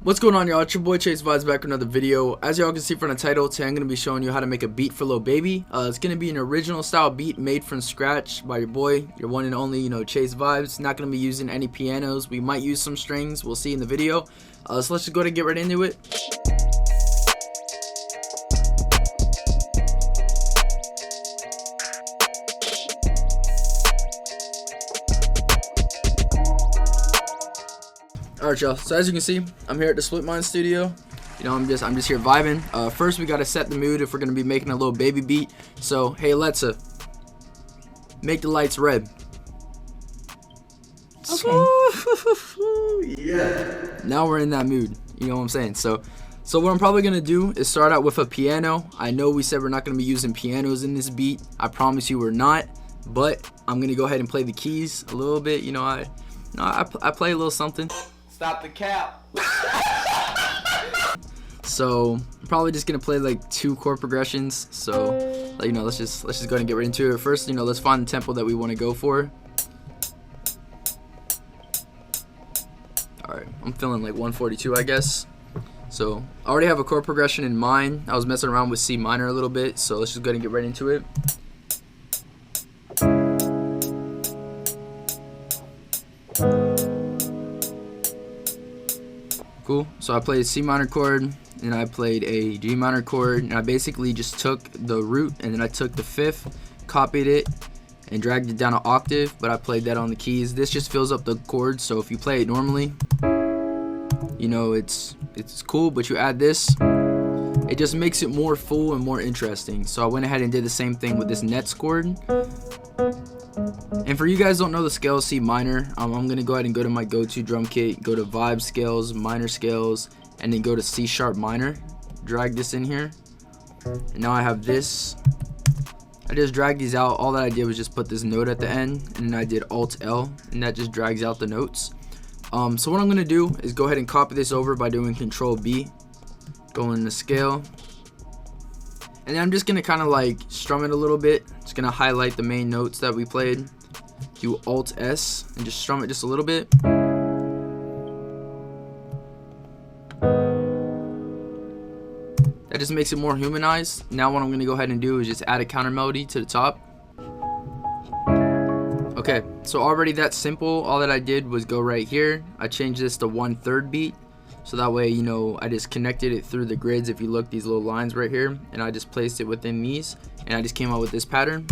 What's going on, y'all? It's your boy Chase Vibes back with another video. As y'all can see from the title, today I'm going to be showing you how to make a beat for Lil Baby. It's going to be an original style beat made from scratch by your boy, your one and only, Chase Vibes. Not going to be using any pianos. We might use some strings. We'll see in the video. So let's just go ahead and get right into it. Alright, y'all, so as you can see, I'm here at the Splitmind studio. I'm just here vibing. First we gotta set the mood if we're gonna be making a Lil Baby beat. So hey Alexa, make the lights red. Okay. Yeah. Now we're in that mood. You know what I'm saying? So what I'm probably gonna do is start out with a piano. I know we said we're not gonna be using pianos in this beat. I promise you we're not. But I'm gonna go ahead and play the keys a little bit. I play a little something. Stop the cap. So I'm probably just gonna play like 2 chord progressions. So let's just go ahead and get right into it. First, let's find the tempo that we want to go for. Alright, I'm feeling like 142, I guess. So I already have a chord progression in mind. I was messing around with C minor a little bit, so let's just go ahead and get right into it. Cool. So I played a C minor chord, and I played a G minor chord, and I basically just took the root, and then I took the 5th, copied it, and dragged it down an octave, but I played that on the keys. This just fills up the chords, so if you play it normally, it's cool, but you add this, it just makes it more full and more interesting. So I went ahead and did the same thing with this nets chord. And for you guys who don't know the scale C minor, I'm gonna go ahead and go to my go-to drum kit, go to vibe scales, minor scales, and then go to C sharp minor. Drag this in here, and now I have this. I just dragged these out. All that I did was just put this note at the end, and then I did Alt L, and that just drags out the notes. So what I'm gonna do is go ahead and copy this over by doing Control B, go in the scale, and then I'm just gonna kind of like strum it a little bit. Just gonna highlight the main notes that we played, do Alt S, and just strum it just a little bit. That just makes it more humanized. Now what I'm gonna go ahead and do is just add a counter melody to the top. Okay, so already that's simple. All that I did was go right here. I changed this to 1/3 beat. So that way, I just connected it through the grids. If you look, these little lines right here, and I just placed it within these, and I just came out with this pattern.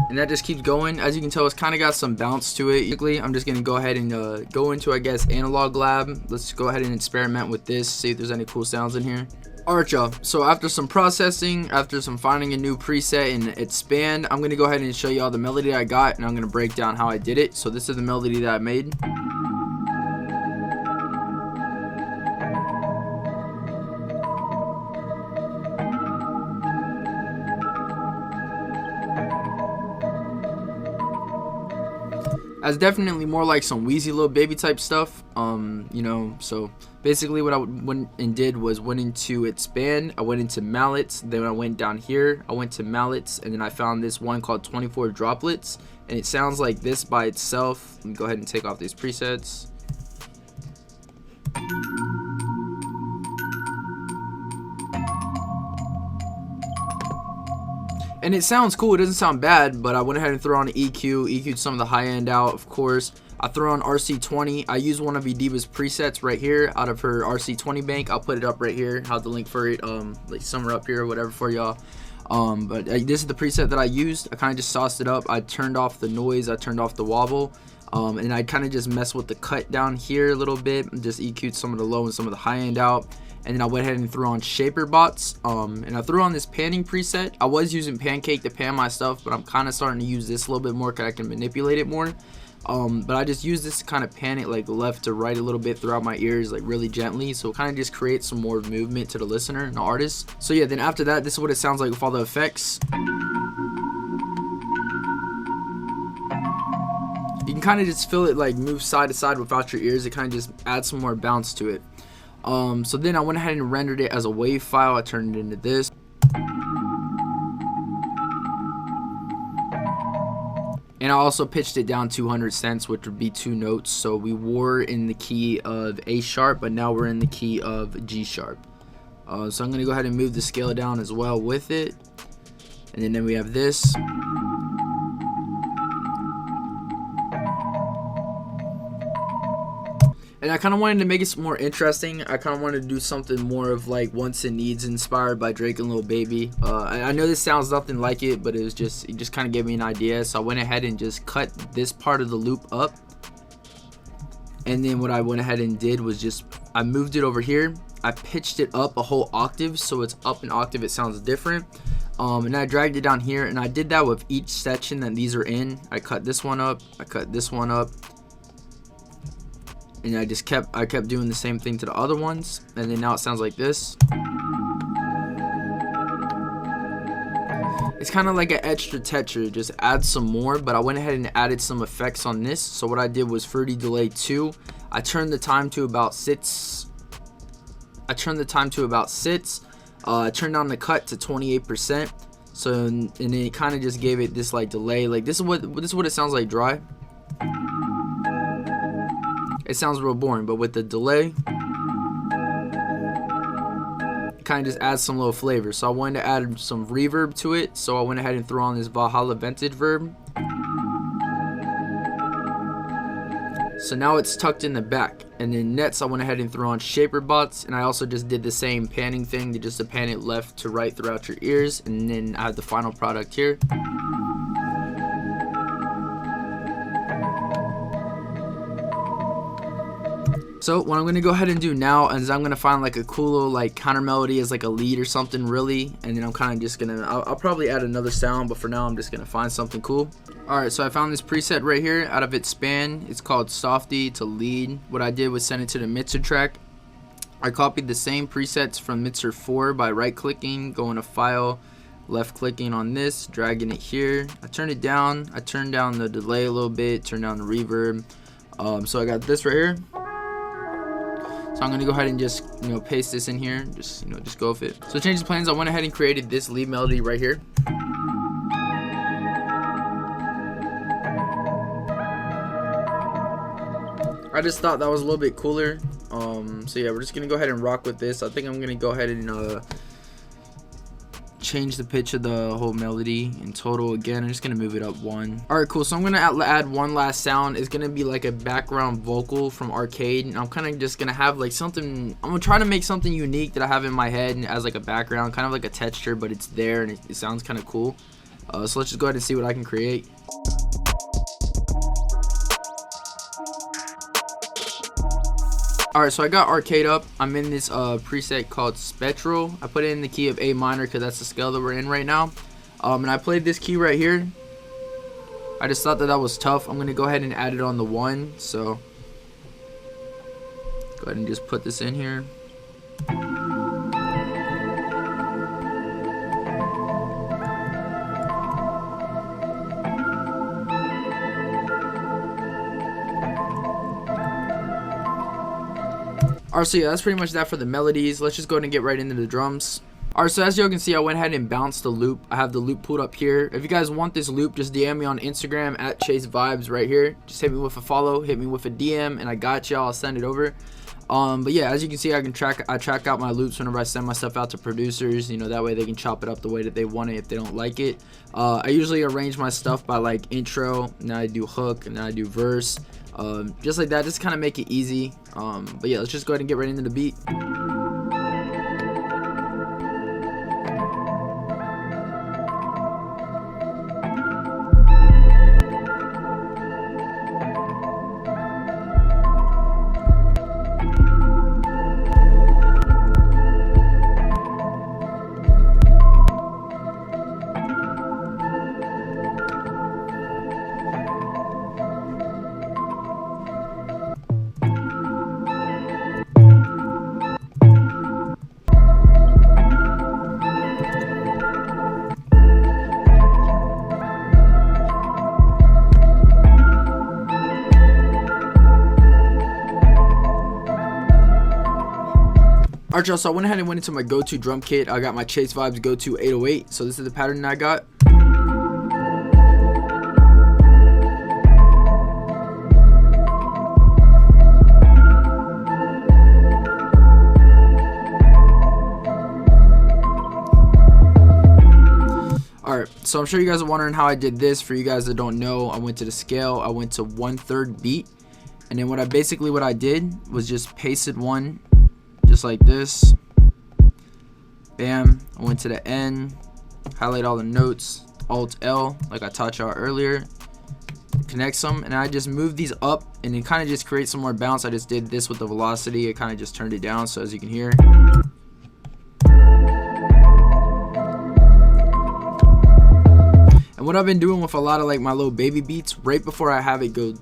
And that just keeps going. As you can tell, it's kind of got some bounce to it. I'm just going to go ahead and go into, I guess, Analog Lab. Let's go ahead and experiment with this, see if there's any cool sounds in here. Alright, y'all, so after some processing, after some finding a new preset and expand, I'm going to go ahead and show y'all the melody I got, and I'm going to break down how I did it. So this is the melody that I made. That's definitely more like some Wheezy Lil Baby type stuff. So basically what I went and did was went into expand, I went into mallets, then I went down here, I went to mallets, and then I found this one called 24 droplets, and it sounds like this by itself. Let me go ahead and take off these presets. And it sounds cool, it doesn't sound bad, but I went ahead and threw on an EQ'd some of the high end out, of course. I threw on RC20. I used one of Ediva's presets right here out of her RC20 bank. I'll put it up right here, have the link for it, like somewhere up here or whatever for y'all. But this is the preset that I used. I kind of just sauced it up. I turned off the noise, I turned off the wobble, and I kind of just messed with the cut down here a little bit, just EQ'd some of the low and some of the high end out. And then I went ahead and threw on shaper bots, and I threw on this panning preset. I was using Pancake to pan my stuff, but I'm kind of starting to use this a little bit more because I can manipulate it more. But I just use this to kind of pan it like left to right a little bit throughout my ears, like really gently, so it kind of just creates some more movement to the listener and the artist. So yeah, then after that, this is what it sounds like with all the effects. You can kind of just feel it like move side to side without your ears. It kind of just adds some more bounce to it. So then I went ahead and rendered it as a WAV file. I turned it into this. And I also pitched it down 200 cents, which would be 2 notes. So we were in the key of A sharp, but now we're in the key of G sharp. So I'm going to go ahead and move the scale down as well with it. And then we have this. And I kind of wanted to make it more interesting. I kind of wanted to do something more of like Wants and Needs inspired by Drake and Lil Baby. I know this sounds nothing like it, but it just kind of gave me an idea. So I went ahead and just cut this part of the loop up. And then what I went ahead and did was I moved it over here. I pitched it up a whole octave, so it's up an octave. It sounds different. And I dragged it down here, and I did that with each section that these are in. I cut this one up. I cut this one up. And I kept doing the same thing to the other ones, and then now it sounds like this. It's kind of like an extra texture, just add some more, but I went ahead and added some effects on this. So what I did was fruity delay 2. I turned the time to about sits. I turned down the cut to 28%. So and then it kind of just gave it this like delay. Like this is what it sounds like dry. It sounds real boring, but with the delay, it kind of just adds some little flavor. So I wanted to add some reverb to it, so I went ahead and threw on this Valhalla Vintage verb. So now it's tucked in the back. And then next I went ahead and threw on shaper bots, and I also just did the same panning thing, just to pan it left to right throughout your ears. And then I have the final product here. So what I'm going to go ahead and do now is I'm going to find like a cool little like counter melody as like a lead or something really, and then I'm kind of just going to, I'll probably add another sound, but for now I'm just going to find something cool. Alright, so I found this preset right here out of its span. It's called Softy to lead. What I did was send it to the mixer track. I copied the same presets from mixer 4 by right clicking, going to file, left clicking on this, dragging it here. I turned it down. I turned down the delay a little bit, turned down the reverb. So I got this right here. So I'm gonna go ahead and just paste this in here, just go with it. So change the plans, I went ahead and created this lead melody right here. I just thought that was a little bit cooler. So yeah, we're just gonna go ahead and rock with this. I think I'm gonna go ahead and change the pitch of the whole melody in total again. I'm just gonna move it up 1. Alright, cool. So I'm gonna add one last sound. It's gonna be like a background vocal from Arcade, and I'm kind of just gonna have like something. I'm gonna try to make something unique that I have in my head as like a background, kind of like a texture, but it's there and it sounds kind of cool. So let's just go ahead and see what I can create. Alright, so I got Arcade up. I'm in this preset called Spectral. I put it in the key of A minor because that's the scale that we're in right now. And I played this key right here. I just thought that was tough. I'm going to go ahead and add it on the 1. So go ahead and just put this in here. Alright, so yeah, that's pretty much that for the melodies. Let's just go ahead and get right into the drums. Alright, so as you can see, I went ahead and bounced the loop. I have the loop pulled up here. If you guys want this loop, just DM me on Instagram at @ChaseVibes right here. Just hit me with a follow, hit me with a DM, and I got y'all. I'll send it over. But yeah, as you can see, I track out my loops whenever I send my stuff out to producers. That way they can chop it up the way that they want it if they don't like it. I usually arrange my stuff by like intro, and then I do hook, and then I do verse. Just like that, just kind of make it easy. But yeah, let's just go ahead and get right into the beat. Alright, y'all, so I went ahead and went into my go-to drum kit. I got my Chase Vibes go-to 808. So this is the pattern that I got. So I'm sure you guys are wondering how I did this. For you guys that don't know, I went to the scale, I went to 1/3 beat, and then what I did was just pasted one just like this. Bam. I went to the end, highlight all the notes, Alt L like I taught y'all earlier, connect some, and I just moved these up, and it kind of just creates some more bounce. I just did this with the velocity. It kind of just turned it down, so as you can hear. And what I've been doing with a lot of like my little baby beats, right before I have it go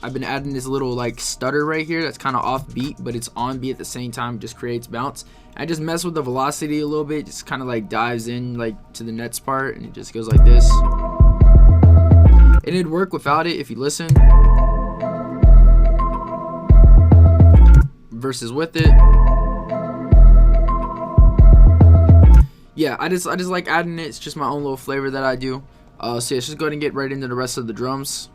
I've been adding this little like stutter right here that's kind of off beat, but it's on beat at the same time, just creates bounce. I just mess with the velocity a little bit, just kind of like dives in like to the next part, and it just goes like this. And it'd work without it if you listen versus with it. Yeah, I just like adding it. It's just my own little flavor that I do. So yeah, let's just go ahead and get right into the rest of the drums.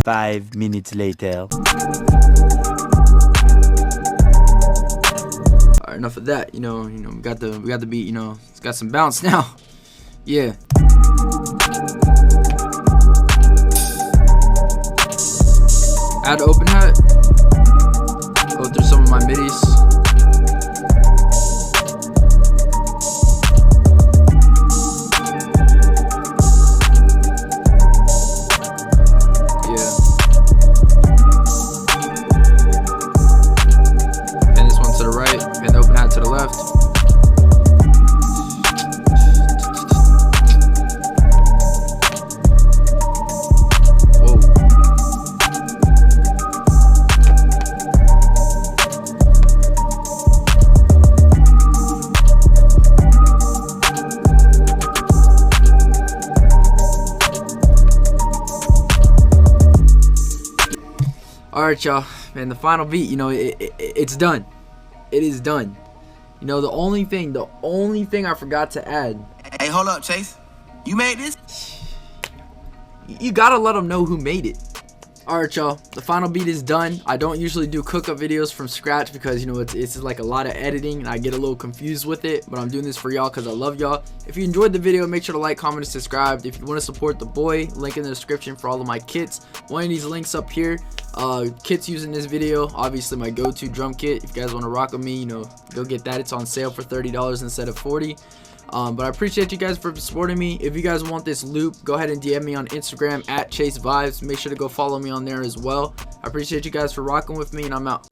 Five minutes later. Alright, enough of that. You know, we got the beat. You know, it's got some bounce now. Yeah. Add open hat. Go through some of my midis. To the left. Whoa. Alright, y'all. Man, the final beat, you know, it's done. It is done. You know, the only thing I forgot to add. Hey, hold up, Chase. You made this? You gotta let them know who made it. Alright, y'all. The final beat is done. I don't usually do cook-up videos from scratch because, you know, it's like a lot of editing and I get a little confused with it. But I'm doing this for y'all because I love y'all. If you enjoyed the video, make sure to like, comment, and subscribe. If you want to support the boy, link in the description for all of my kits. One of these links up here. Kits using this video, obviously my go-to drum kit. If you guys want to rock with me, you know, go get that. It's on sale for $30 instead of $40. But I appreciate you guys for supporting me. If you guys want this loop, go ahead and DM me on Instagram at ChaseVibes. Make sure to go follow me on there as well. I appreciate you guys for rocking with me, and I'm out.